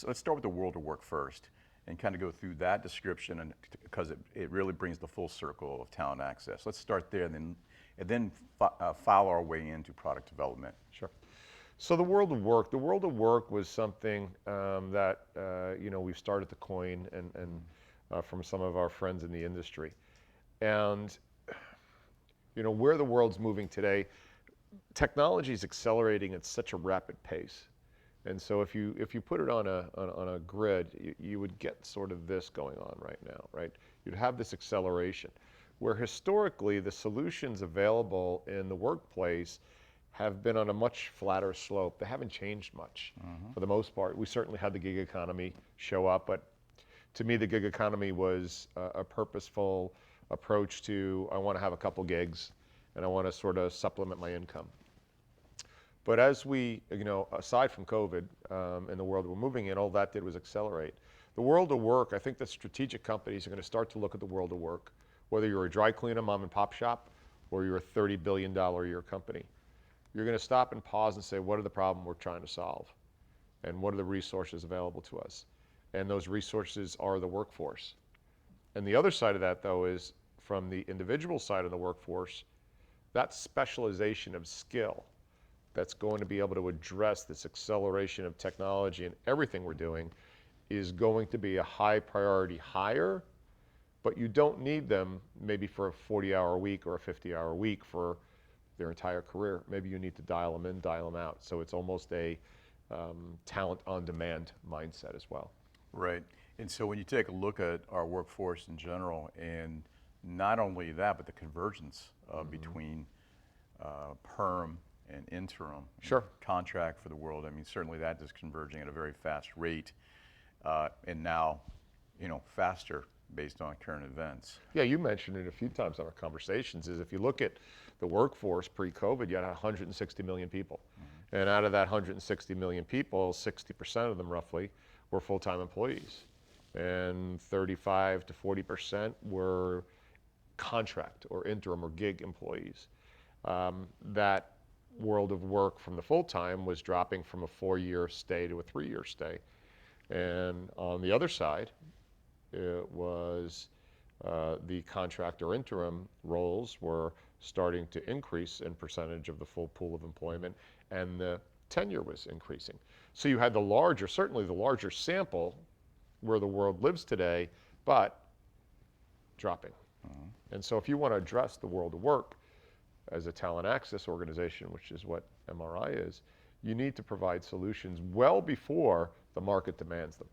let's start with the world of work first and kind of go through that description, and because it really brings the full circle of talent access. Let's start there and then follow our way into product development. Sure. So the world of work was something that we've started to coin and from some of our friends in the industry. And where the world's moving today, technology is accelerating at such a rapid pace. And so if you put it on a grid, you would get sort of this going on right now, right? You'd have this acceleration, where historically the solutions available in the workplace have been on a much flatter slope. They haven't changed much for the most part. We certainly had the gig economy show up, but to me the gig economy was a purposeful approach to, I want to have a couple gigs and I want to sort of supplement my income. But as we, aside from COVID and the world we're moving in, all that did was accelerate. The world of work, I think that strategic companies are going to start to look at the world of work, whether you're a dry cleaner, mom and pop shop, or you're a $30 billion a year company. You're going to stop and pause and say, what are the problems we're trying to solve? And what are the resources available to us? And those resources are the workforce. And the other side of that, though, is from the individual side of the workforce, that specialization of skill that's going to be able to address this acceleration of technology and everything we're doing is going to be a high priority hire, but you don't need them maybe for a 40-hour week or a 50-hour week for their entire career. Maybe you need to dial them in, dial them out. So it's almost a talent on demand mindset as well. Right. And so when you take a look at our workforce in general, and not only that, but the convergence between perm and interim, sure, contract for the world. I mean, certainly that is converging at a very fast rate, and now, faster based on current events. Yeah, you mentioned it a few times in our conversations, is if you look at the workforce pre-COVID, you had 160 million people. And out of that 160 million people, 60% of them roughly were full-time employees. And 35 to 40% were contract or interim or gig employees. That world of work from the full-time was dropping from a 4-year stay to a 3-year stay. And on the other side, it was the contract or interim roles were starting to increase in percentage of the full pool of employment, and the tenure was increasing. So you had certainly the larger sample where the world lives today, but dropping. And so if you want to address the world of work as a talent access organization, which is what MRI is, you need to provide solutions well before the market demands them.